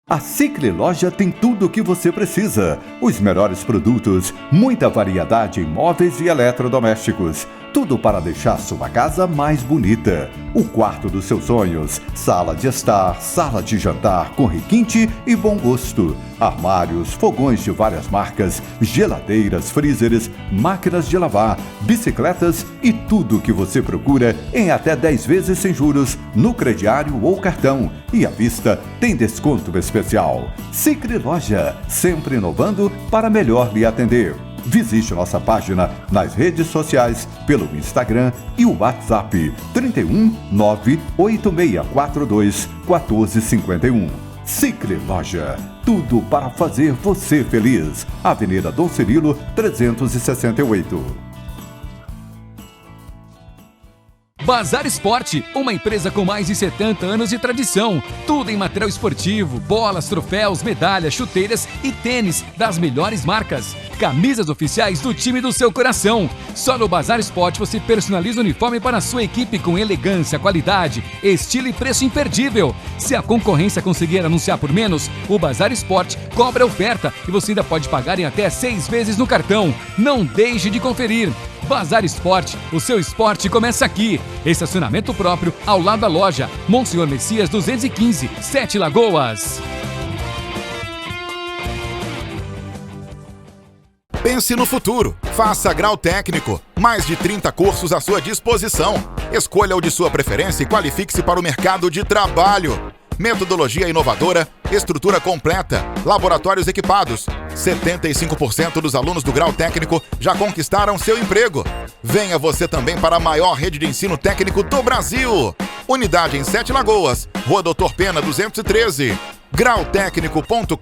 A Sicredi Loja tem tudo o que você precisa. Os melhores produtos, muita variedade em móveis e eletrodomésticos. Tudo para deixar sua casa mais bonita. O quarto dos seus sonhos, sala de estar, sala de jantar com requinte e bom gosto. Armários, fogões de várias marcas, geladeiras, freezers, máquinas de lavar, bicicletas e tudo o que você procura em até 10 vezes sem juros no crediário ou cartão. E à vista tem desconto especial. Sicredi Loja, sempre inovando para melhor lhe atender. Visite nossa página nas redes sociais, pelo Instagram e o WhatsApp 31 98642 1451. Sicredi Loja, tudo para fazer você feliz. Avenida Dom Cirilo, 368. Bazar Esporte, uma empresa com mais de 70 anos de tradição. Tudo em material esportivo, bolas, troféus, medalhas, chuteiras e tênis das melhores marcas. Camisas oficiais do time do seu coração. Só no Bazar Esporte você personaliza o uniforme para a sua equipe com elegância, qualidade, estilo e preço imperdível. Se a concorrência conseguir anunciar por menos, o Bazar Esporte cobra a oferta e você ainda pode pagar em até 6 vezes no cartão. Não deixe de conferir. Bazar Esporte, o seu esporte começa aqui. Estacionamento próprio ao lado da loja. Monsenhor Messias 215, 7 Lagoas. Pense no futuro. Faça grau técnico. Mais de 30 cursos à sua disposição. Escolha o de sua preferência e qualifique-se para o mercado de trabalho. Metodologia inovadora, estrutura completa, laboratórios equipados. 75% dos alunos do grau técnico já conquistaram seu emprego. Venha você também para a maior rede de ensino técnico do Brasil. Unidade em 7 Lagoas, Rua Doutor Pena 213. grautécnico.com.br.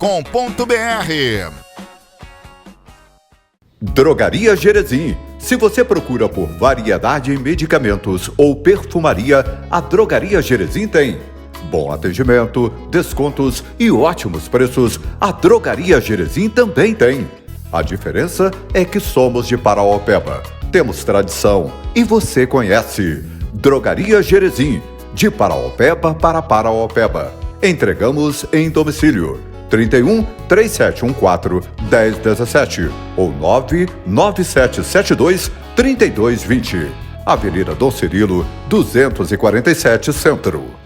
Drogaria Jerezim. Se você procura por variedade em medicamentos ou perfumaria, a Drogaria Jerezim tem. Bom atendimento, descontos e ótimos preços, a Drogaria Jerezim também tem. A diferença é que somos de Paraopeba. Temos tradição e você conhece. Drogaria Jerezim, de Paraopeba para Paraopeba. Entregamos em domicílio. 31 3714 1017 ou 99772 3220. Avenida Dom Cirilo, 247 Centro.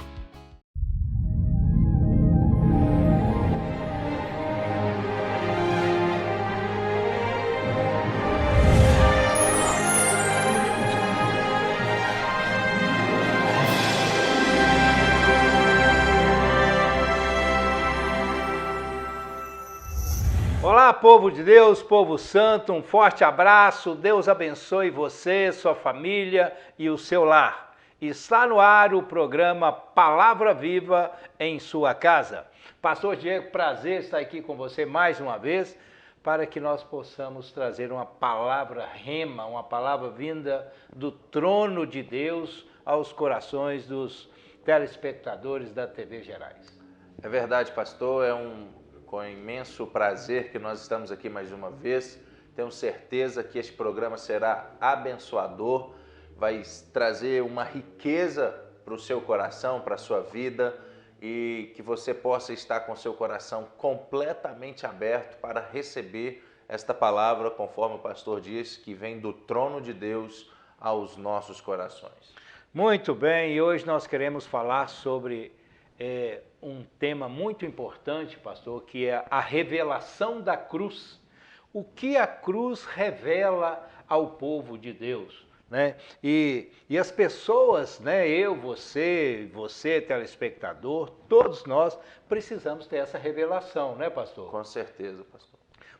Olá, povo de Deus, povo santo, um forte abraço, Deus abençoe você, sua família e o seu lar. Está no ar o programa Palavra Viva em sua casa. Pastor Diego, prazer estar aqui com você mais uma vez, para que nós possamos trazer uma palavra rema, uma palavra vinda do trono de Deus aos corações dos telespectadores da TV Gerais. É verdade, pastor, com imenso prazer que nós estamos aqui mais uma vez. Tenho certeza que este programa será abençoador, vai trazer uma riqueza para o seu coração, para a sua vida, e que você possa estar com seu coração completamente aberto para receber esta palavra, conforme o pastor diz, que vem do trono de Deus aos nossos corações. Muito bem, e hoje nós queremos falar sobre um tema muito importante, pastor, que é a revelação da cruz. O que a cruz revela ao povo de Deus, né? E as pessoas, né, eu, você, telespectador, todos nós precisamos ter essa revelação, né, pastor? Com certeza, pastor.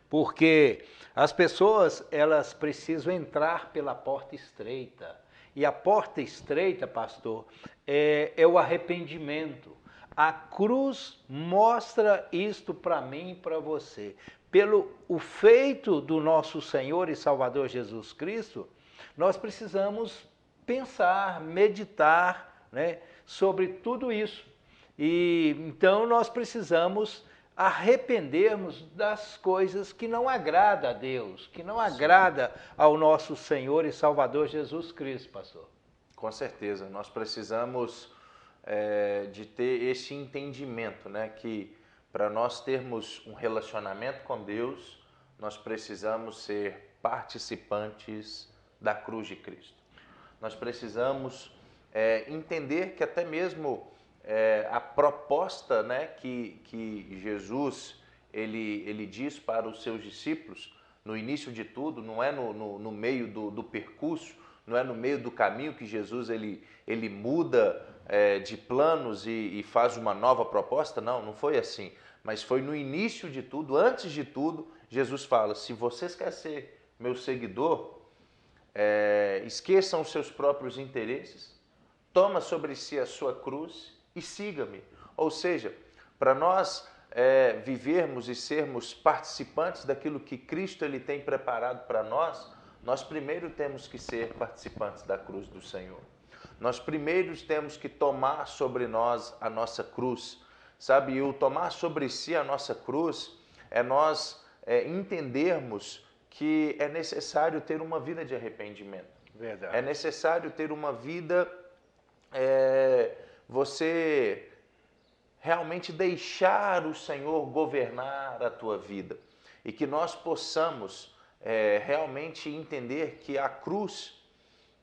Porque as pessoas, elas precisam entrar pela porta estreita. E a porta estreita, pastor, é o arrependimento. A cruz mostra isto para mim e para você. Pelo o feito do nosso Senhor e Salvador Jesus Cristo, nós precisamos pensar, meditar, né, sobre tudo isso. E então nós precisamos arrependermos das coisas que não agrada a Deus, que não agrada ao nosso Senhor e Salvador Jesus Cristo, pastor. Com certeza, nós precisamos de ter esse entendimento, né, que para nós termos um relacionamento com Deus, nós precisamos ser participantes da cruz de Cristo. Nós precisamos entender que até mesmo a proposta, né, que Jesus ele diz para os seus discípulos no início de tudo, não é no meio do percurso, não é no meio do caminho que Jesus ele muda de planos e faz uma nova proposta, não foi assim. Mas foi no início de tudo, antes de tudo, Jesus fala: se vocês querem ser meu seguidor, esqueçam os seus próprios interesses, toma sobre si a sua cruz e siga-me. Ou seja, para nós vivermos e sermos participantes daquilo que Cristo ele tem preparado para nós, nós primeiro temos que ser participantes da cruz do Senhor. Nós primeiro temos que tomar sobre nós a nossa cruz, sabe? E o tomar sobre si a nossa cruz é nós entendermos que é necessário ter uma vida de arrependimento. Verdade. É necessário ter uma vida, você realmente deixar o Senhor governar a tua vida. E que nós possamos realmente entender que a cruz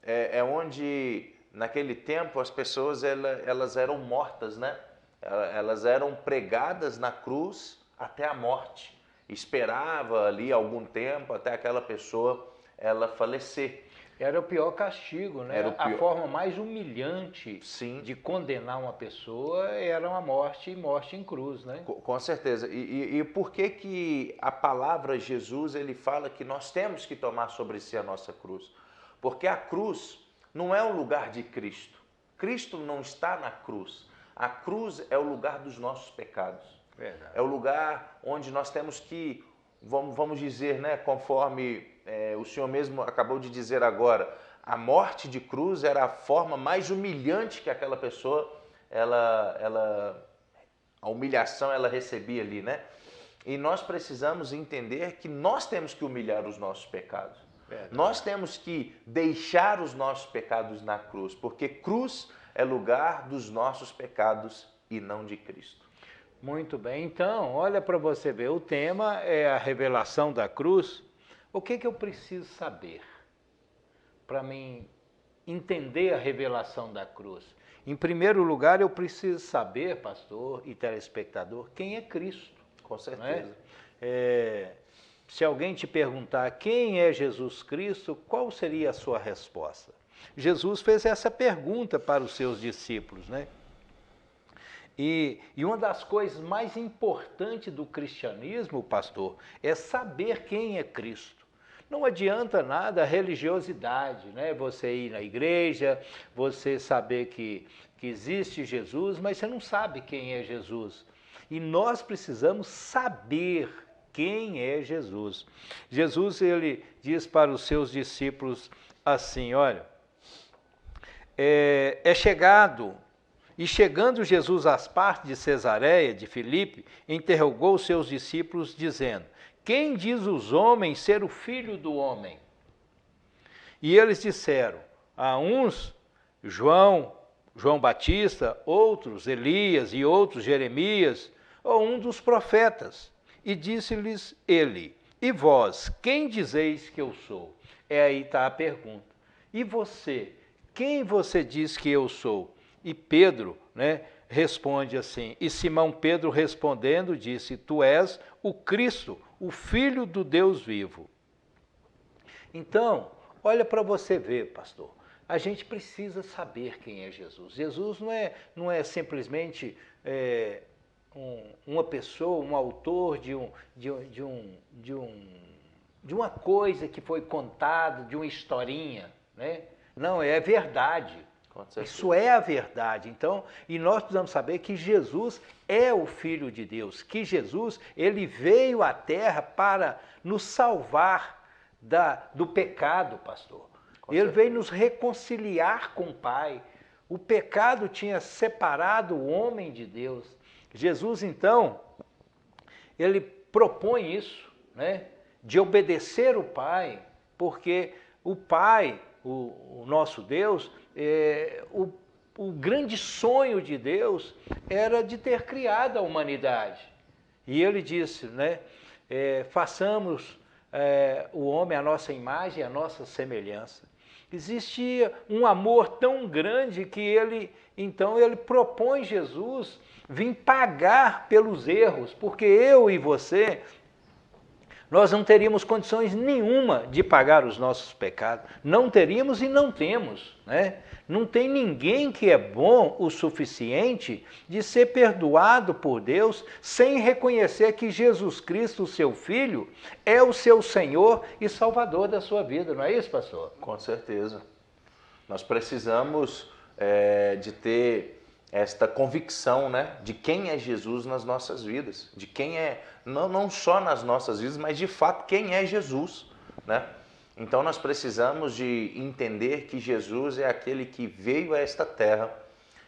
é onde, naquele tempo, as pessoas elas eram mortas, né? Elas eram pregadas na cruz até a morte. Esperava ali algum tempo até aquela pessoa ela falecer. Era o pior castigo, né? Era o pior. A forma mais humilhante Sim. de condenar uma pessoa era uma morte em cruz, né? Com certeza. E por que a palavra Jesus ele fala que nós temos que tomar sobre si a nossa cruz? Porque a cruz não é o lugar de Cristo. Cristo não está na cruz. A cruz é o lugar dos nossos pecados. Verdade. É o lugar onde nós temos que, vamos dizer, né, conforme o Senhor mesmo acabou de dizer agora, a morte de cruz era a forma mais humilhante que aquela pessoa, a humilhação ela recebia ali, né? E nós precisamos entender que nós temos que humilhar os nossos pecados. Verdade. Nós temos que deixar os nossos pecados na cruz, porque cruz é lugar dos nossos pecados e não de Cristo. Muito bem. Então, olha para você ver, o tema é a revelação da cruz. O que eu preciso saber para mim entender a revelação da cruz? Em primeiro lugar, eu preciso saber, pastor e telespectador, quem é Cristo. Com certeza. Né? Se alguém te perguntar quem é Jesus Cristo, qual seria a sua resposta? Jesus fez essa pergunta para os seus discípulos, né? E uma das coisas mais importantes do cristianismo, pastor, é saber quem é Cristo. Não adianta nada a religiosidade, né? Você ir na igreja, você saber que existe Jesus, mas você não sabe quem é Jesus. E nós precisamos saber quem é Jesus. Jesus, ele diz para os seus discípulos assim, olha, E chegando Jesus às partes de Cesareia, de Filipe, interrogou os seus discípulos, dizendo, quem diz os homens ser o Filho do Homem? E eles disseram, a uns, João Batista, outros, Elias e outros, Jeremias, ou um dos profetas. E disse-lhes ele, e vós, quem dizeis que eu sou? Aí está a pergunta. E você, quem você diz que eu sou? E Pedro, né, responde assim, e Simão Pedro respondendo disse, tu és o Cristo, o Filho do Deus vivo. Então, olha para você ver, pastor, a gente precisa saber quem é Jesus. Jesus não é simplesmente uma pessoa, um autor de uma coisa que foi contada, de uma historinha, né? Não, é verdade. Isso é a verdade. Então, e nós precisamos saber que Jesus é o Filho de Deus, que Jesus, ele veio à Terra para nos salvar do pecado, pastor. Ele veio nos reconciliar com o Pai. O pecado tinha separado o homem de Deus. Jesus, então, ele propõe isso, né, de obedecer o Pai, porque o Pai, o nosso Deus, o grande sonho de Deus era de ter criado a humanidade. E ele disse, né, façamos o homem à nossa imagem e à nossa semelhança. Existia um amor tão grande que então ele propõe Jesus vir pagar pelos erros, porque eu e você, nós não teríamos condições nenhuma de pagar os nossos pecados. Não teríamos e não temos, né? Não tem ninguém que é bom o suficiente de ser perdoado por Deus sem reconhecer que Jesus Cristo, seu Filho, é o seu Senhor e Salvador da sua vida. Não é isso, pastor? Com certeza. Nós precisamos de ter esta convicção, né, de quem é Jesus nas nossas vidas, de quem é, não só nas nossas vidas, mas de fato quem é Jesus, né? Então nós precisamos de entender que Jesus é aquele que veio a esta terra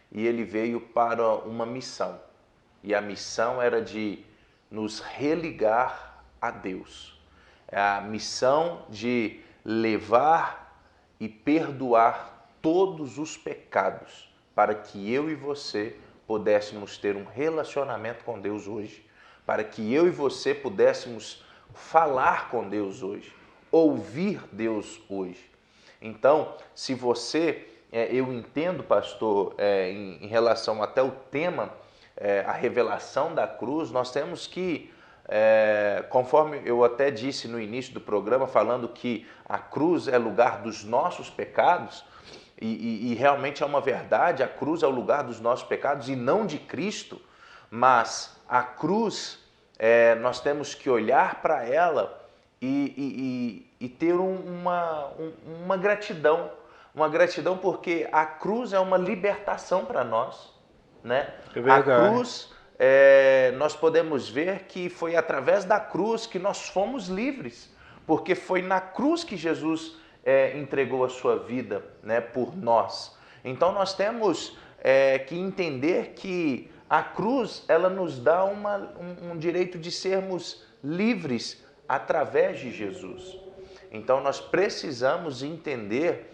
e ele veio para uma missão. E a missão era de nos religar a Deus. É a missão de levar e perdoar todos os pecados, para que eu e você pudéssemos ter um relacionamento com Deus hoje, para que eu e você pudéssemos falar com Deus hoje, ouvir Deus hoje. Então, se você, eu entendo, pastor, em relação até o tema, a revelação da cruz, nós temos que, conforme eu até disse no início do programa, falando que a cruz é lugar dos nossos pecados, e realmente é uma verdade, a cruz é o lugar dos nossos pecados e não de Cristo, mas a cruz, nós temos que olhar para ela e ter uma gratidão porque a cruz é uma libertação para nós, né? É verdade. A cruz, nós podemos ver que foi através da cruz que nós fomos livres, porque foi na cruz que Jesus entregou a sua vida, né, por nós. Então nós temos que entender que a cruz, ela nos dá um direito de sermos livres através de Jesus. Então nós precisamos entender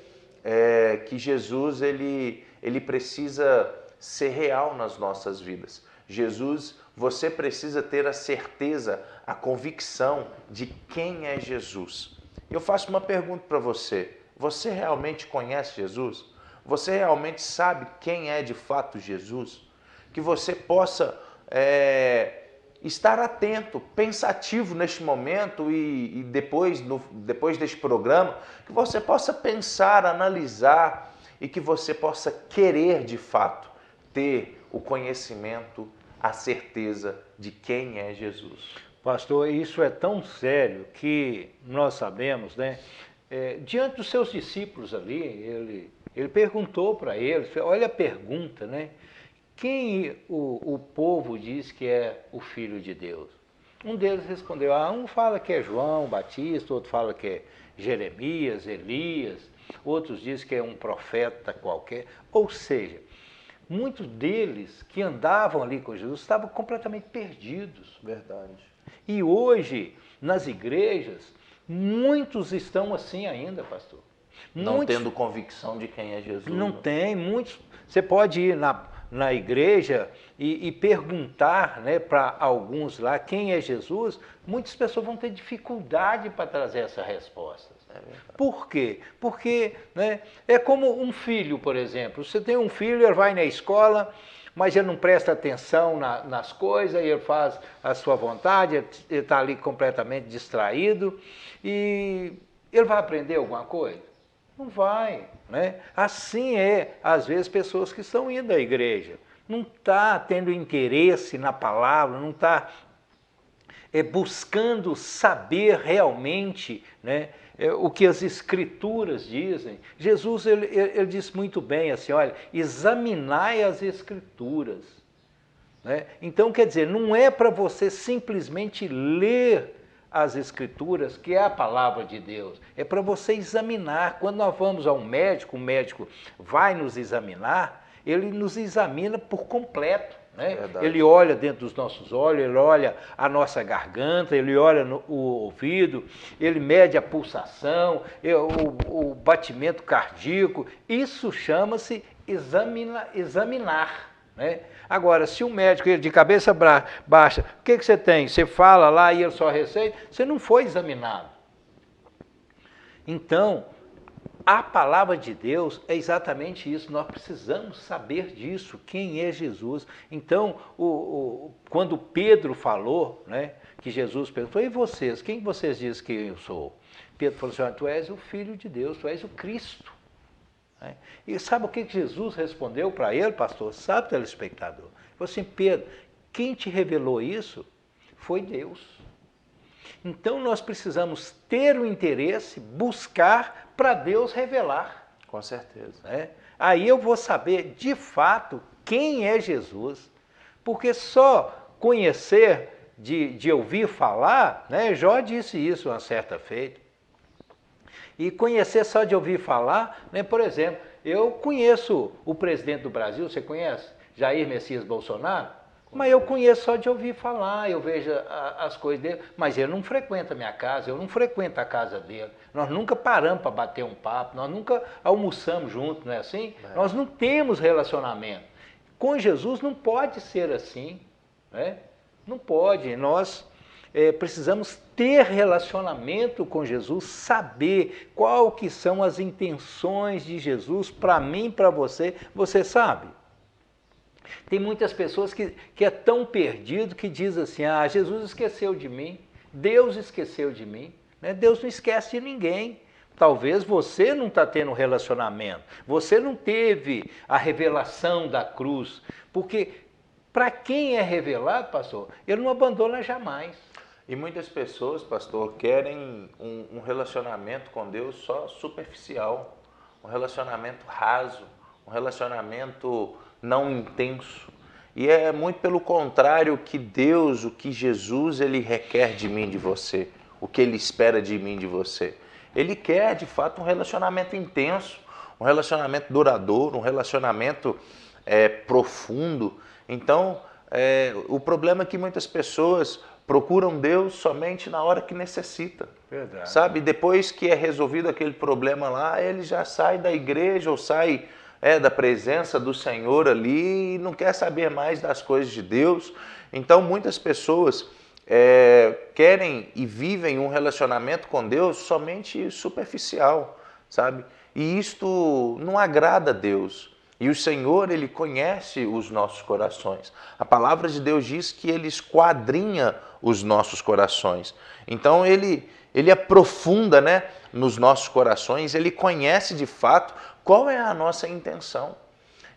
que Jesus ele precisa ser real nas nossas vidas. Jesus, você precisa ter a certeza, a convicção de quem é Jesus. Eu faço uma pergunta para você. Você realmente conhece Jesus? Você realmente sabe quem é de fato Jesus? Que você possa estar atento, pensativo neste momento e depois deste programa, que você possa pensar, analisar e que você possa querer de fato ter o conhecimento, a certeza de quem é Jesus. Pastor, isso é tão sério que nós sabemos, né? Diante dos seus discípulos ali, ele perguntou para eles, olha a pergunta, né? Quem o povo diz que é o Filho de Deus? Um deles respondeu, um fala que é João Batista, outro fala que é Jeremias, Elias, outros dizem que é um profeta qualquer. Ou seja, muitos deles que andavam ali com Jesus estavam completamente perdidos. Verdade. E hoje, nas igrejas, muitos estão assim ainda, pastor. Não tendo convicção de quem é Jesus. Não tem, muitos. Você pode ir na igreja e perguntar, né, para alguns lá quem é Jesus, muitas pessoas vão ter dificuldade para trazer essa resposta. Por quê? Porque, né, é como um filho, por exemplo. Você tem um filho, ele vai na escola, mas ele não presta atenção nas coisas, ele faz a sua vontade, ele está ali completamente distraído, e ele vai aprender alguma coisa? Não vai, né? Assim às vezes, pessoas que estão indo à igreja, não está tendo interesse na palavra, não está buscando saber realmente, né, o que as Escrituras dizem. Jesus ele disse muito bem assim, olha, examinai as Escrituras. Né? Então, quer dizer, não é para você simplesmente ler as Escrituras, que é a palavra de Deus, é para você examinar. Quando nós vamos a um médico, o médico vai nos examinar, ele nos examina por completo. Né? Ele olha dentro dos nossos olhos, ele olha a nossa garganta, ele olha o ouvido, ele mede a pulsação, o batimento cardíaco. Isso chama-se examinar. né? Agora, se o médico de cabeça baixa, o que você tem? Você fala lá e ele só receita, você não foi examinado. Então, a palavra de Deus é exatamente isso, nós precisamos saber disso, quem é Jesus. Então, quando Pedro falou, né, que Jesus perguntou, e vocês, quem vocês dizem que eu sou? Pedro falou assim, tu és o Filho de Deus, tu és o Cristo. E sabe o que Jesus respondeu para ele, pastor? Sabe, telespectador? Ele falou assim, Pedro, quem te revelou isso foi Deus. Então nós precisamos ter o interesse, buscar para Deus revelar. Com certeza. Aí eu vou saber de fato quem é Jesus, porque só conhecer de ouvir falar, né? Jó disse isso uma certa feita. E conhecer só de ouvir falar, né? Por exemplo, eu conheço o presidente do Brasil, você conhece? Jair Messias Bolsonaro? Mas eu conheço só de ouvir falar, eu vejo as coisas dele, mas ele não frequenta a minha casa, eu não frequento a casa dele. Nós nunca paramos para bater um papo, nós nunca almoçamos juntos, não é assim? Nós não temos relacionamento. Com Jesus não pode ser assim, né? Não pode, nós precisamos ter relacionamento com Jesus, saber qual que são as intenções de Jesus para mim, para você. Você sabe? Tem muitas pessoas que é tão perdido que diz assim, Jesus esqueceu de mim, Deus esqueceu de mim. Né? Deus não esquece de ninguém. Talvez você não está tendo relacionamento, você não teve a revelação da cruz, porque para quem é revelado, pastor, ele não abandona jamais. E muitas pessoas, pastor, querem um relacionamento com Deus só superficial, um relacionamento raso, um relacionamento não intenso. E é muito pelo contrário que Deus, o que Jesus, ele requer de mim, de você, o que ele espera de mim, de você. Ele quer, de fato, um relacionamento intenso, um relacionamento duradouro, um relacionamento profundo. Então, o problema é que muitas pessoas procuram Deus somente na hora que necessita. Verdade. Sabe? Depois que é resolvido aquele problema lá, ele já sai da igreja ou sai da presença do Senhor ali e não quer saber mais das coisas de Deus. Então, muitas pessoas querem e vivem um relacionamento com Deus somente superficial, sabe? E isto não agrada a Deus. E o Senhor, ele conhece os nossos corações. A palavra de Deus diz que ele esquadrinha os nossos corações. Então, ele aprofunda, né, nos nossos corações, ele conhece de fato qual é a nossa intenção.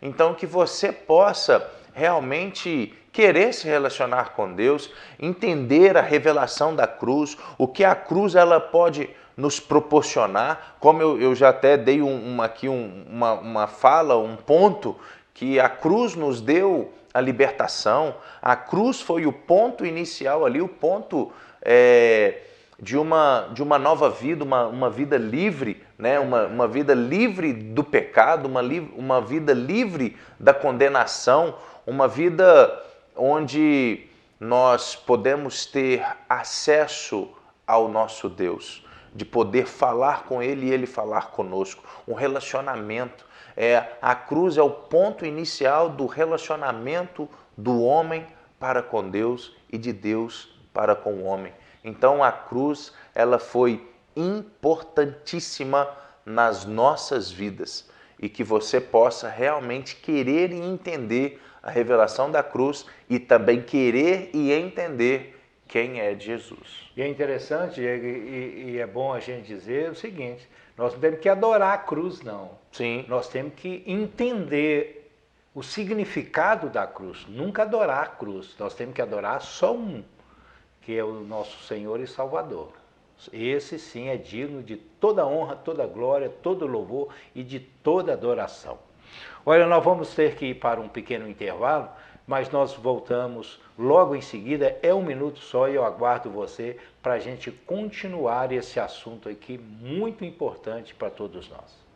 Então, que você possa realmente querer se relacionar com Deus, entender a revelação da cruz, o que a cruz ela pode nos proporcionar, como eu já até dei uma fala, um ponto, que a cruz nos deu a libertação, a cruz foi o ponto inicial ali, o ponto de uma nova vida, uma vida livre, né? uma vida livre do pecado, uma vida livre da condenação, uma vida onde nós podemos ter acesso ao nosso Deus, de poder falar com Ele e Ele falar conosco, um relacionamento. A cruz é o ponto inicial do relacionamento do homem para com Deus e de Deus para com o homem. Então a cruz ela foi importantíssima nas nossas vidas e que você possa realmente querer e entender a revelação da cruz e também querer e entender quem é Jesus. E é interessante e é bom a gente dizer o seguinte, nós não temos que adorar a cruz, não. Sim. Nós temos que entender o significado da cruz, nunca adorar a cruz. Nós temos que adorar só um, que é o nosso Senhor e Salvador. Esse sim é digno de toda honra, toda glória, todo louvor e de toda adoração. Olha, nós vamos ter que ir para um pequeno intervalo, mas nós voltamos logo em seguida, é um minuto só e eu aguardo você para a gente continuar esse assunto aqui muito importante para todos nós.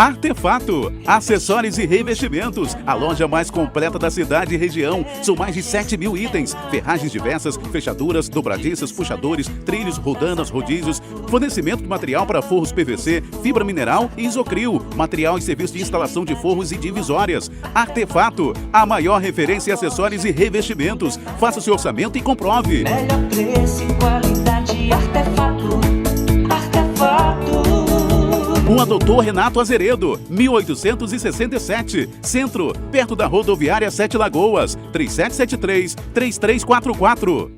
Artefato, acessórios e revestimentos, a loja mais completa da cidade e região. São mais de 7.000 itens, ferragens diversas, fechaduras, dobradiças, puxadores, trilhos, rodanas, rodízios, fornecimento de material para forros PVC, fibra mineral e isocril, material e serviço de instalação de forros e divisórias. Artefato, a maior referência em acessórios e revestimentos. Faça seu orçamento e comprove. Melhor preço e qualidade, Artefato. Rua Doutor Renato Azeredo, 1867, Centro, perto da rodoviária 7 Lagoas, 3773-3344.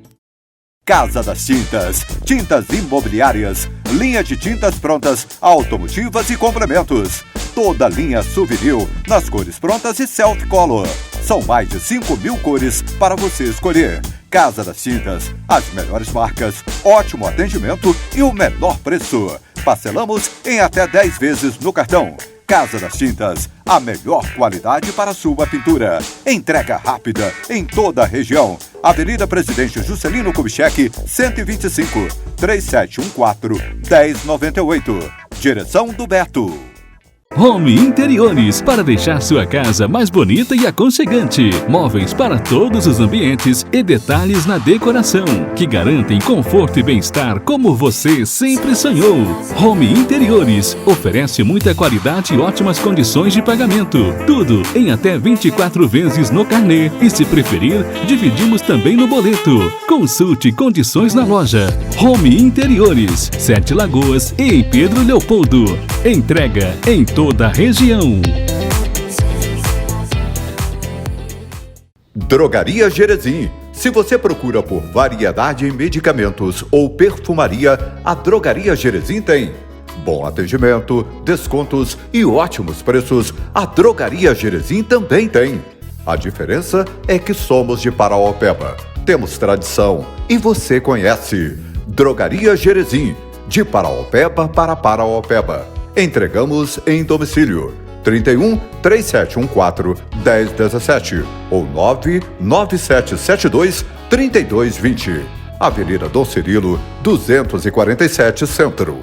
Casa das Tintas, tintas imobiliárias, linha de tintas prontas, automotivas e complementos. Toda linha souvenir nas cores prontas e self-color. São mais de 5.000 cores para você escolher. Casa das Tintas, as melhores marcas, ótimo atendimento e o menor preço. Parcelamos em até 10 vezes no cartão. Casa das Tintas, a melhor qualidade para sua pintura. Entrega rápida em toda a região. Avenida Presidente Juscelino Kubitschek, 125, 3714-1098. Direção do Beto. Home Interiores, para deixar sua casa mais bonita e aconchegante. Móveis para todos os ambientes e detalhes na decoração, que garantem conforto e bem-estar como você sempre sonhou. Home Interiores oferece muita qualidade e ótimas condições de pagamento. Tudo em até 24 vezes no carnê e, se preferir, dividimos também no boleto. Consulte condições na loja. Home Interiores, 7 Lagoas e em Pedro Leopoldo. Entrega em toda a região. Drogaria Jerezim. Se você procura por variedade em medicamentos ou perfumaria, a Drogaria Jerezim tem. Bom atendimento, descontos e ótimos preços, a Drogaria Jerezim também tem. A diferença é que somos de Paraopeba. Temos tradição e você conhece. Drogaria Jerezim, de Paraopeba para Paraopeba. Entregamos em domicílio 31 3714 1017 ou 99772 3220. Avenida Dom Cirilo, 247 Centro.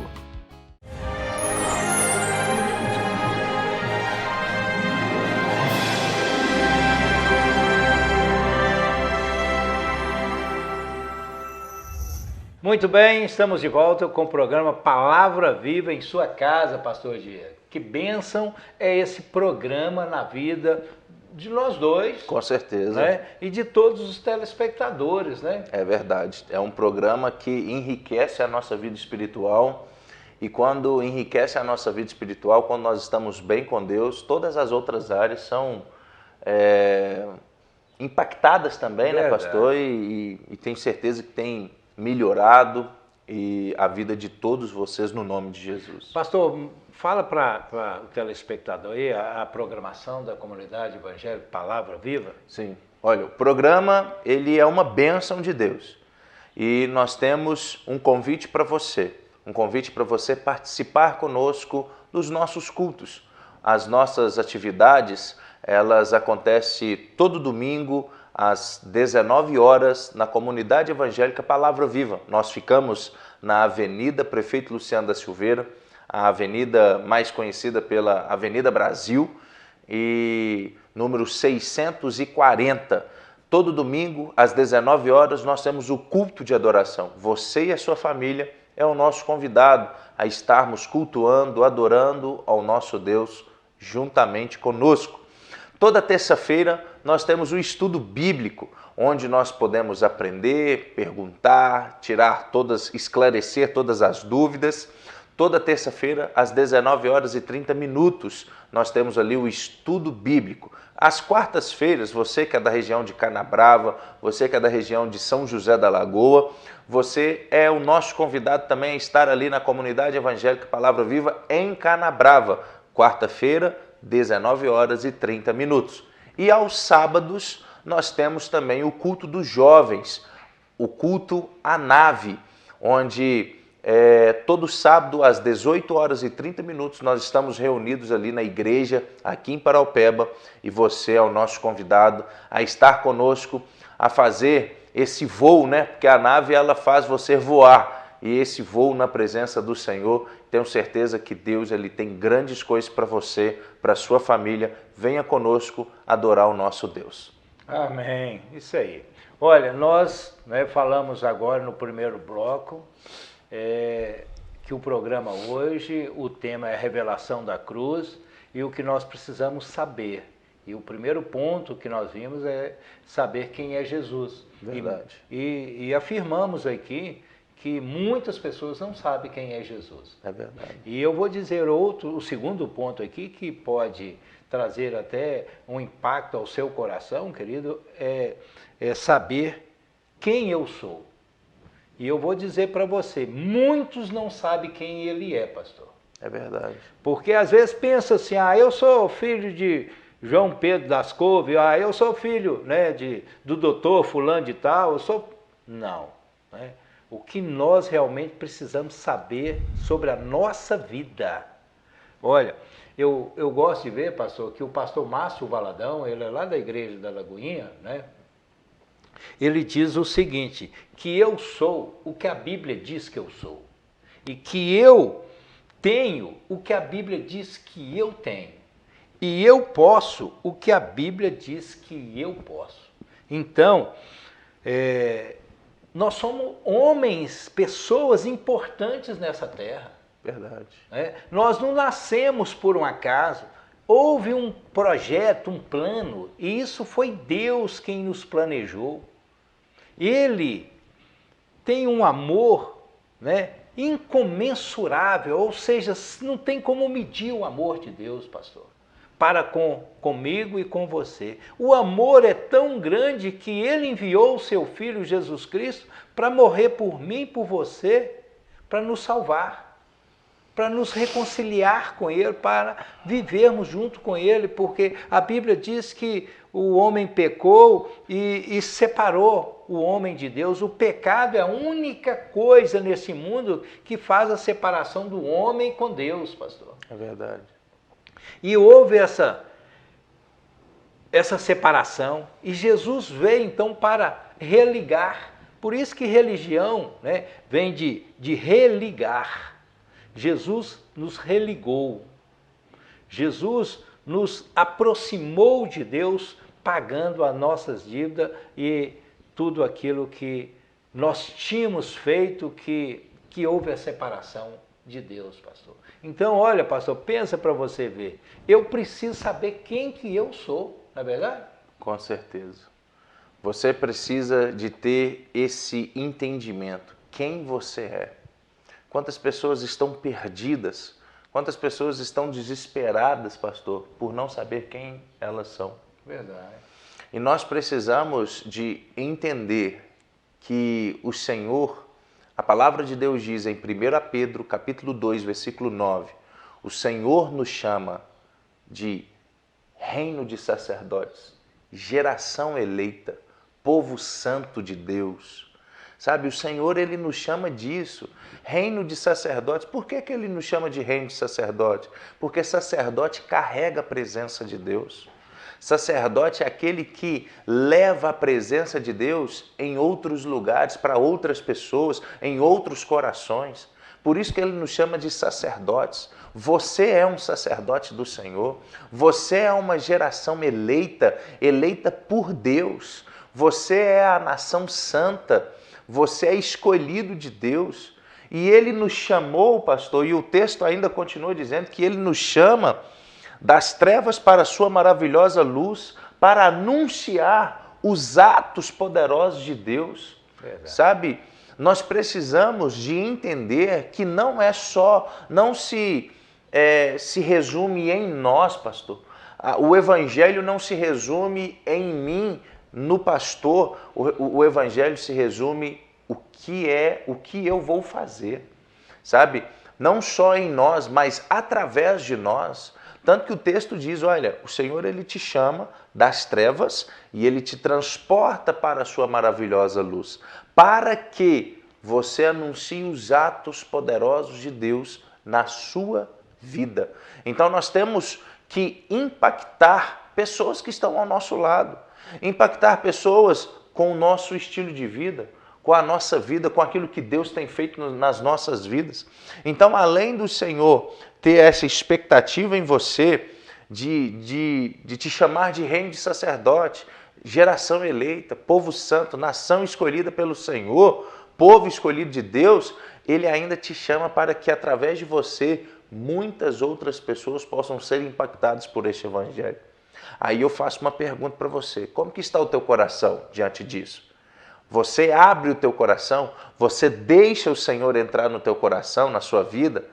Muito bem, estamos de volta com o programa Palavra Viva em sua casa, pastor Diego. Que bênção é esse programa na vida de nós dois. Com certeza. Né? E de todos os telespectadores, né? É verdade. É um programa que enriquece a nossa vida espiritual. E quando enriquece a nossa vida espiritual, quando nós estamos bem com Deus, todas as outras áreas são impactadas também, né, pastor? E tenho certeza que tem melhorado e a vida de todos vocês no nome de Jesus. Pastor, fala para o telespectador aí a programação da comunidade evangélica Palavra Viva. Sim. Olha, o programa ele é uma bênção de Deus e nós temos um convite para você participar conosco dos nossos cultos. As nossas atividades, elas acontecem todo domingo às 19 horas na comunidade evangélica Palavra Viva. Nós ficamos na Avenida Prefeito Luciano da Silveira, a avenida mais conhecida pela Avenida Brasil, e número 640. Todo domingo às 19 horas nós temos o culto de adoração. Você e a sua família é o nosso convidado a estarmos cultuando, adorando ao nosso Deus juntamente conosco. Toda terça-feira nós temos o estudo bíblico, onde nós podemos aprender, perguntar, esclarecer todas as dúvidas. Toda terça-feira, às 19 horas e 30 minutos, nós temos ali o estudo bíblico. Às quartas-feiras, você que é da região de Canabrava, você que é da região de São José da Lagoa, você é o nosso convidado também a estar ali na comunidade evangélica Palavra Viva em Canabrava. Quarta-feira, 19 horas e 30 minutos. E aos sábados nós temos também o culto dos jovens, o culto à nave, onde todo sábado às 18 horas e 30 minutos nós estamos reunidos ali na igreja, aqui em Paraopeba, e você é o nosso convidado a estar conosco, a fazer esse voo, né? Porque a nave ela faz você voar. e esse voo na presença do Senhor, tenho certeza que Deus ele tem grandes coisas para você, para sua família. Venha conosco adorar o nosso Deus. Amém, isso aí. Olha, nós falamos agora no primeiro bloco que o programa hoje, o tema é a revelação da cruz e o que nós precisamos saber. E o primeiro ponto que nós vimos é saber quem é Jesus. Verdade. E afirmamos aqui que muitas pessoas não sabem quem é Jesus. É verdade. E eu vou dizer o segundo ponto aqui que pode trazer até um impacto ao seu coração, querido, é saber quem eu sou. E eu vou dizer para você, muitos não sabem quem ele é, pastor. É verdade. Porque às vezes pensa assim, eu sou filho de João Pedro das Couves, eu sou filho do doutor fulano de tal, eu sou... Não. O que nós realmente precisamos saber sobre a nossa vida. Olha, eu gosto de ver, pastor, que o pastor Márcio Valadão, ele é lá da igreja da Lagoinha, ele diz o seguinte, que eu sou o que a Bíblia diz que eu sou. E que eu tenho o que a Bíblia diz que eu tenho. E eu posso o que a Bíblia diz que eu posso. Então, nós somos homens, pessoas importantes nessa terra. Verdade. Nós não nascemos por um acaso. Houve um projeto, um plano, e isso foi Deus quem nos planejou. Ele tem um amor incomensurável, ou seja, não tem como medir o amor de Deus, pastor, para comigo e com você. O amor é tão grande que ele enviou o seu Filho Jesus Cristo para morrer por mim e por você, para nos salvar, para nos reconciliar com ele, para vivermos junto com ele, porque a Bíblia diz que o homem pecou e separou o homem de Deus. O pecado é a única coisa nesse mundo que faz a separação do homem com Deus, pastor. É verdade. E houve essa separação, e Jesus veio então para religar. Por isso que religião vem de religar. Jesus nos religou. Jesus nos aproximou de Deus, pagando as nossas dívidas e tudo aquilo que nós tínhamos feito, que houve a separação de Deus, pastor. Então, olha, pastor, pensa para você ver. Eu preciso saber quem que eu sou, não é verdade? Com certeza. Você precisa de ter esse entendimento. Quem você é. Quantas pessoas estão perdidas, quantas pessoas estão desesperadas, pastor, por não saber quem elas são. Verdade. E nós precisamos de entender que o Senhor, a palavra de Deus diz em 1 Pedro, capítulo 2, versículo 9, o Senhor nos chama de reino de sacerdotes, geração eleita, povo santo de Deus. Sabe, o Senhor, ele nos chama disso, reino de sacerdotes. Por que ele nos chama de reino de sacerdote? Porque sacerdote carrega a presença de Deus. Sacerdote é aquele que leva a presença de Deus em outros lugares, para outras pessoas, em outros corações. Por isso que ele nos chama de sacerdotes. Você é um sacerdote do Senhor. Você é uma geração eleita, eleita por Deus. Você é a nação santa. Você é escolhido de Deus. E ele nos chamou, pastor, e o texto ainda continua dizendo que ele nos chama das trevas para a sua maravilhosa luz, para anunciar os atos poderosos de Deus. Verdade. Sabe, nós precisamos de entender que não é só, não se resume em nós, pastor. O evangelho não se resume em mim, no pastor. O evangelho se resume o que eu vou fazer, sabe? Não só em nós, mas através de nós. Tanto que o texto diz, olha, o Senhor ele te chama das trevas e ele te transporta para a sua maravilhosa luz, para que você anuncie os atos poderosos de Deus na sua vida. Então nós temos que impactar pessoas que estão ao nosso lado, impactar pessoas com o nosso estilo de vida, com a nossa vida, com aquilo que Deus tem feito nas nossas vidas. Então, além do Senhor ter essa expectativa em você de te chamar de reino de sacerdote, geração eleita, povo santo, nação escolhida pelo Senhor, povo escolhido de Deus, Ele ainda te chama para que através de você muitas outras pessoas possam ser impactadas por este evangelho. Aí eu faço uma pergunta para você: como que está o teu coração diante disso? Você abre o teu coração? Você deixa o Senhor entrar no teu coração, na sua vida?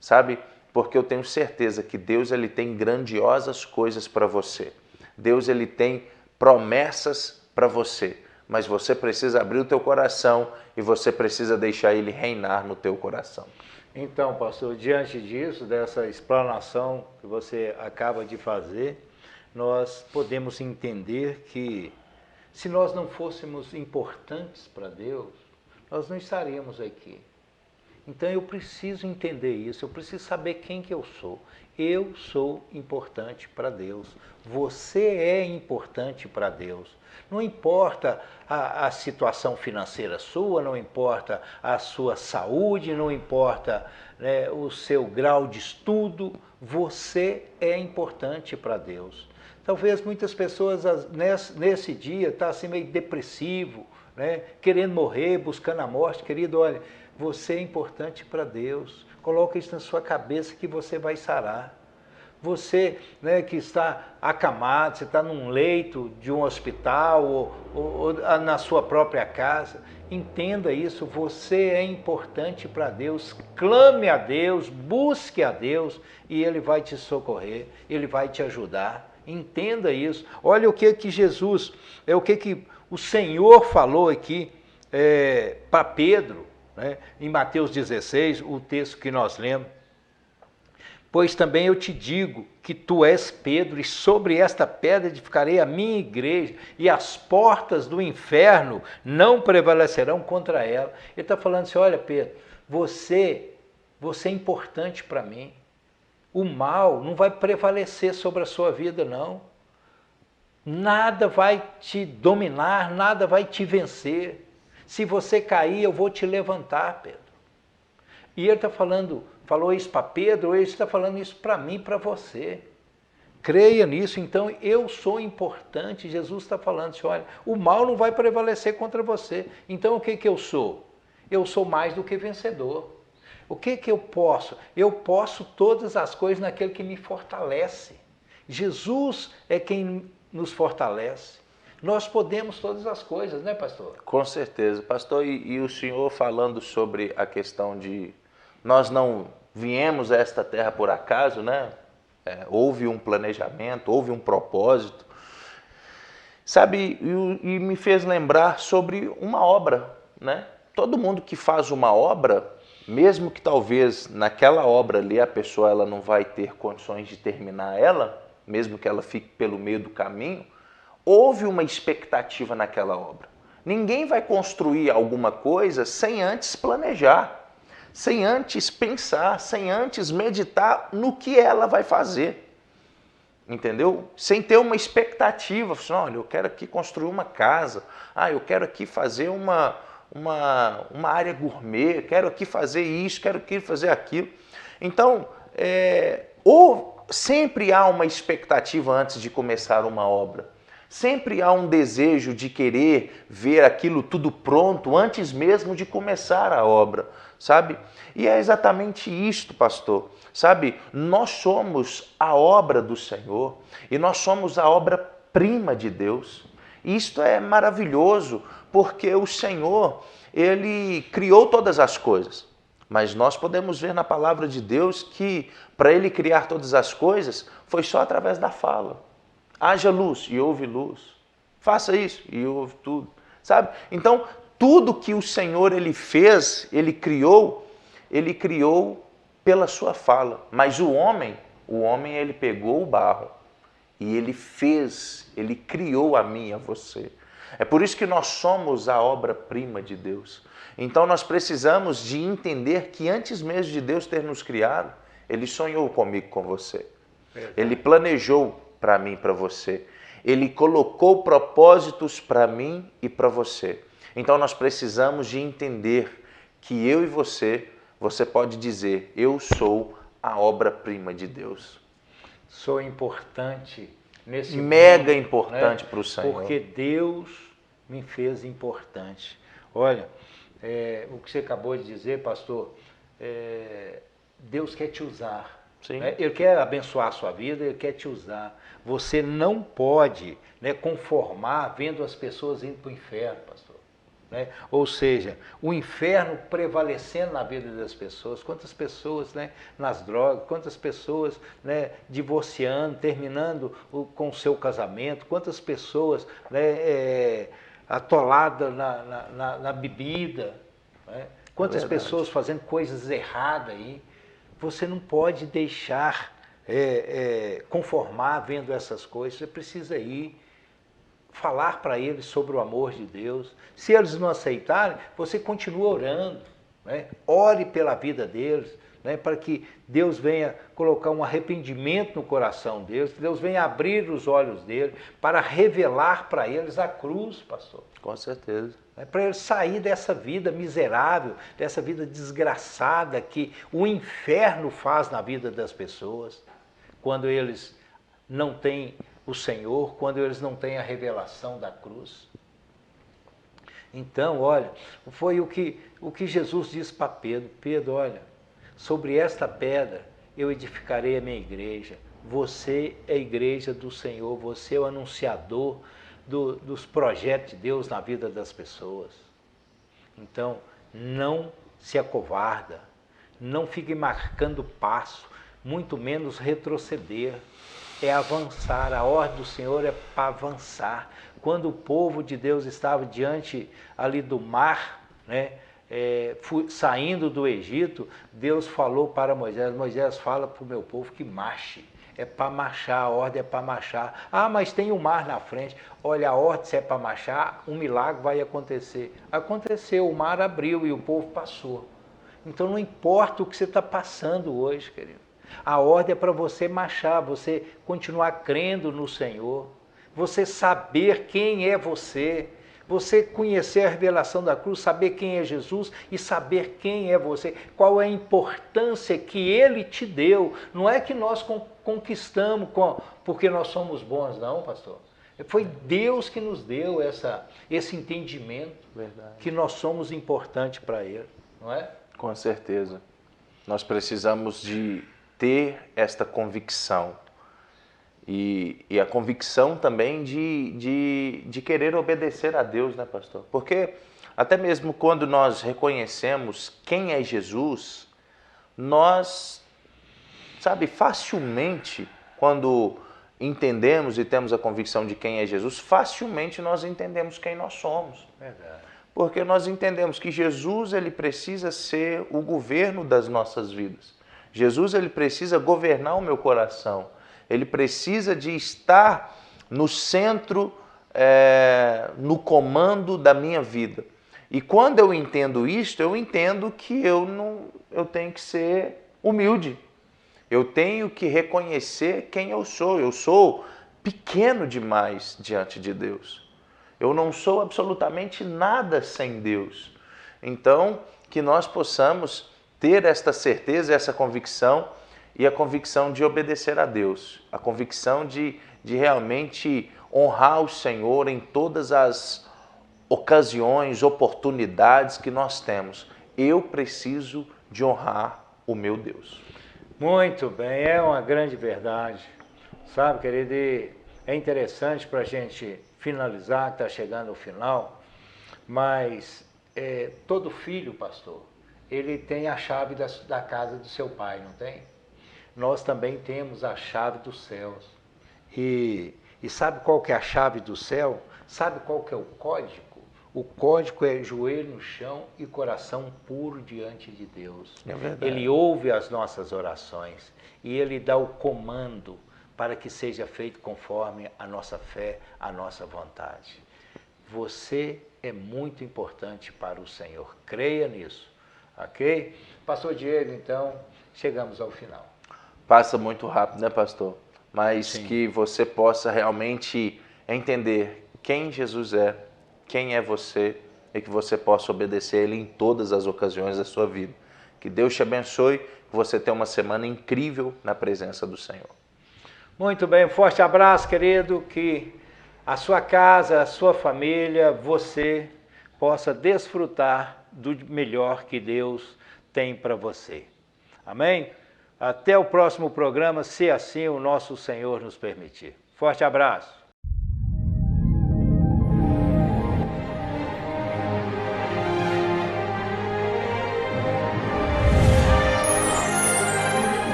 Sabe? Porque eu tenho certeza que Deus ele tem grandiosas coisas para você. Deus ele tem promessas para você. Mas você precisa abrir o teu coração e você precisa deixar Ele reinar no teu coração. Então, pastor, diante disso, dessa explanação que você acaba de fazer, nós podemos entender que se nós não fôssemos importantes para Deus, nós não estaríamos aqui. Então eu preciso entender isso, eu preciso saber quem que eu sou. Eu sou importante para Deus. Você é importante para Deus. Não importa a situação financeira sua, não importa a sua saúde, não importa, né, o seu grau de estudo, você é importante para Deus. Talvez muitas pessoas nesse dia estão assim meio depressivo, né, querendo morrer, buscando a morte. Querido, olha, você é importante para Deus. Coloca isso na sua cabeça que você vai sarar. Você, né, que está acamado, você está num leito de um hospital ou na sua própria casa, entenda isso, você é importante para Deus. Clame a Deus, busque a Deus e Ele vai te socorrer, Ele vai te ajudar. Entenda isso. Olha o que Jesus, o que o Senhor falou aqui para Pedro, né, em Mateus 16, o texto que nós lemos. Pois também eu te digo que tu és Pedro, e sobre esta pedra edificarei a minha igreja, e as portas do inferno não prevalecerão contra ela. Ele está falando assim: olha, Pedro, você é importante para mim. O mal não vai prevalecer sobre a sua vida, não. Nada vai te dominar, nada vai te vencer. Se você cair, eu vou te levantar, Pedro. E ele está falou isso para Pedro, ele está falando isso para mim, para você. Creia nisso. Então eu sou importante. Jesus está falando assim: olha, o mal não vai prevalecer contra você. Então o que eu sou? Eu sou mais do que vencedor. O que eu posso? Eu posso todas as coisas naquele que me fortalece. Jesus é quem nos fortalece. Nós podemos todas as coisas, né, pastor? Com certeza. Pastor, e o senhor falando sobre a questão de nós não viemos a esta terra por acaso, né? Houve um planejamento, houve um propósito. Sabe, e me fez lembrar sobre uma obra, né? Todo mundo que faz uma obra, mesmo que talvez naquela obra ali a pessoa ela não vai ter condições de terminar ela, mesmo que ela fique pelo meio do caminho, houve uma expectativa naquela obra. Ninguém vai construir alguma coisa sem antes planejar, sem antes pensar, sem antes meditar no que ela vai fazer. Entendeu? Sem ter uma expectativa. Assim, olha, eu quero aqui construir uma casa, eu quero aqui fazer uma área gourmet, quero aqui fazer isso, quero aqui fazer aquilo. Então, sempre há uma expectativa antes de começar uma obra. Sempre há um desejo de querer ver aquilo tudo pronto antes mesmo de começar a obra, sabe? E é exatamente isto, pastor. Sabe, nós somos a obra do Senhor e nós somos a obra-prima de Deus. Isto é maravilhoso, porque o Senhor, Ele criou todas as coisas. Mas nós podemos ver na palavra de Deus que para Ele criar todas as coisas foi só através da fala. Haja luz e houve luz. Faça isso e houve tudo. Sabe? Então, tudo que o Senhor Ele fez, Ele criou pela sua fala. Mas o homem ele pegou o barro e ele fez, ele criou a mim e a você. É por isso que nós somos a obra-prima de Deus. Então nós precisamos de entender que antes mesmo de Deus ter nos criado, Ele sonhou comigo, com você. Ele planejou para mim e para você. Ele colocou propósitos para mim e para você. Então nós precisamos de entender que eu e você pode dizer, eu sou a obra-prima de Deus. Sou importante nesse mega mundo, importante, né? para o Senhor. Porque Deus me fez importante. Olha, o que você acabou de dizer, pastor, Deus quer te usar. Sim. Né? Ele quer abençoar a sua vida, Ele quer te usar. Você não pode, né, conformar vendo as pessoas indo para o inferno, pastor. Né? Ou seja, o inferno prevalecendo na vida das pessoas. Quantas pessoas, né, nas drogas, quantas pessoas, né, divorciando, terminando com o seu casamento, quantas pessoas, né, atoladas na bebida, né? Quantas pessoas fazendo coisas erradas aí. Você não pode deixar conformar vendo essas coisas. Você precisa ir falar para eles sobre o amor de Deus. Se eles não aceitarem, você continua orando, né? Ore pela vida deles, né? Para que Deus venha colocar um arrependimento no coração deles, que Deus venha abrir os olhos deles, para revelar para eles a cruz, pastor. Com certeza. Para eles sair dessa vida miserável, dessa vida desgraçada que o inferno faz na vida das pessoas, quando eles não têm o Senhor, quando eles não têm a revelação da cruz. Então, olha, foi o que Jesus disse para Pedro. Pedro, olha, sobre esta pedra eu edificarei a minha igreja. Você é a igreja do Senhor, você é o anunciador dos projetos de Deus na vida das pessoas. Então, não se acovarda, não fique marcando passo, muito menos retroceder. É avançar, a ordem do Senhor é para avançar. Quando o povo de Deus estava diante ali do mar, né, saindo do Egito, Deus falou para Moisés, Moisés, fala para o meu povo que marche. É para marchar, a ordem é para marchar. Ah, mas tem o mar na frente. Olha, a ordem, se é para marchar, um milagre vai acontecer. Aconteceu, o mar abriu e o povo passou. Então não importa o que você está passando hoje, querido. A ordem é para você marchar, você continuar crendo no Senhor, você saber quem é você conhecer a revelação da cruz, saber quem é Jesus e saber quem é você, qual é a importância que Ele te deu. Não é que nós conquistamos porque nós somos bons, não, pastor. Foi Deus que nos deu esse entendimento. Verdade. Que nós somos importantes para Ele, não é? Com certeza. Nós precisamos de ter esta convicção e a convicção também de querer obedecer a Deus, né, pastor? Porque até mesmo quando nós reconhecemos quem é Jesus, nós, facilmente, quando entendemos e temos a convicção de quem é Jesus, facilmente nós entendemos quem nós somos. Verdade. Porque nós entendemos que Jesus, ele precisa ser o governo das nossas vidas. Jesus, ele precisa governar o meu coração. Ele precisa de estar no centro, no comando da minha vida. E quando eu entendo isto, eu entendo que eu tenho que ser humilde. Eu tenho que reconhecer quem eu sou. Eu sou pequeno demais diante de Deus. Eu não sou absolutamente nada sem Deus. Então, que nós possamos ter esta certeza, essa convicção e a convicção de obedecer a Deus, a convicção de realmente honrar o Senhor em todas as ocasiões, oportunidades que nós temos. Eu preciso de honrar o meu Deus. Muito bem, é uma grande verdade. Sabe, querido, é interessante para a gente finalizar, está chegando ao final, mas todo filho, pastor, ele tem a chave da casa do seu pai, não tem? Nós também temos a chave dos céus. E sabe qual que é a chave do céu? Sabe qual que é o código? O código é joelho no chão e coração puro diante de Deus. É verdade. Ele ouve as nossas orações e Ele dá o comando para que seja feito conforme a nossa fé, a nossa vontade. Você é muito importante para o Senhor. Creia nisso. Ok? Pastor Diego, então, chegamos ao final. Passa muito rápido, né, pastor? Mas Sim. Que você possa realmente entender quem Jesus é, quem é você, e que você possa obedecer a Ele em todas as ocasiões da sua vida. Que Deus te abençoe, que você tenha uma semana incrível na presença do Senhor. Muito bem, um forte abraço, querido, que a sua casa, a sua família, você possa desfrutar do melhor que Deus tem para você. Amém? Até o próximo programa, se assim o nosso Senhor nos permitir. Forte abraço.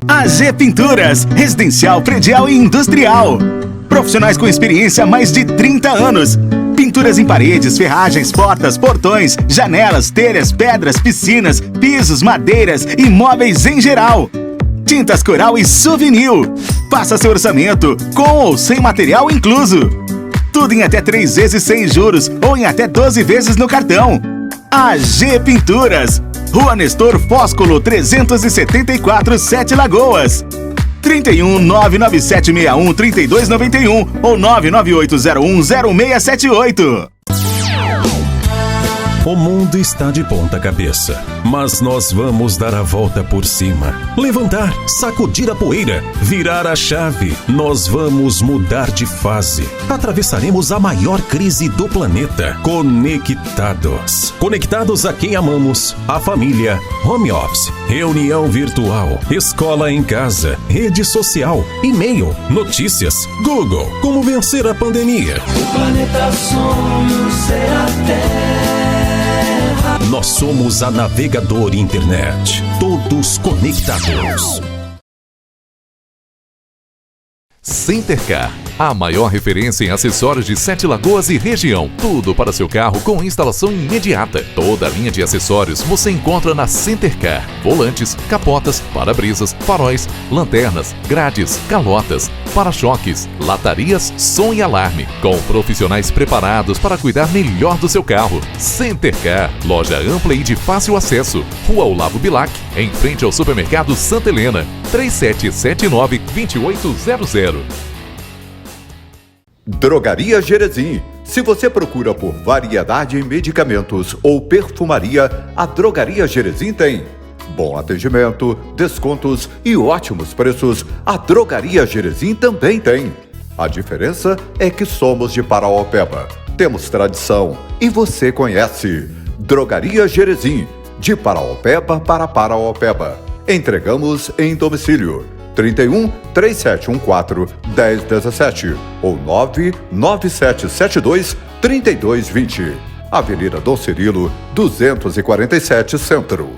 AG Pinturas, residencial, predial e industrial. Profissionais com experiência há mais de 30 anos. Pinturas em paredes, ferragens, portas, portões, janelas, telhas, pedras, piscinas, pisos, madeiras e móveis em geral. Tintas Coral e Souvenir. Faça seu orçamento, com ou sem material incluso. Tudo em até 3 vezes sem juros ou em até 12 vezes no cartão. AG Pinturas. Rua Nestor Fóscolo 374, 7 Lagoas. 31 99761 3291 ou 99801 0678. O mundo está de ponta cabeça, mas nós vamos dar a volta por cima. Levantar, sacudir a poeira, virar a chave. Nós vamos mudar de fase. Atravessaremos a maior crise do planeta. Conectados. Conectados a quem amamos, a família, home office, reunião virtual, escola em casa, rede social, e-mail, notícias, Google. Como vencer a pandemia? O planeta sonhos é a Terra. Nós somos a Navegador Internet. Todos conectados. Centercar, a maior referência em acessórios de 7 Lagoas e região. Tudo para seu carro com instalação imediata. Toda a linha de acessórios você encontra na Centercar. Volantes, capotas, para-brisas, faróis, lanternas, grades, calotas, para-choques, latarias, som e alarme. Com profissionais preparados para cuidar melhor do seu carro. Centercar, loja ampla e de fácil acesso. Rua Olavo Bilac, em frente ao supermercado Santa Helena. 3779-2800. Drogaria Jerezim. Se você procura por variedade em medicamentos ou perfumaria, a Drogaria Jerezim tem. Bom atendimento, descontos e ótimos preços, a Drogaria Jerezim também tem. A diferença é que somos de Paraopeba. Temos tradição e você conhece. Drogaria Jerezim, de Paraopeba para Paraopeba. Entregamos em domicílio. 31 3714 1017 ou 99772 3220. Avenida Dom Cirilo, 247 Centro.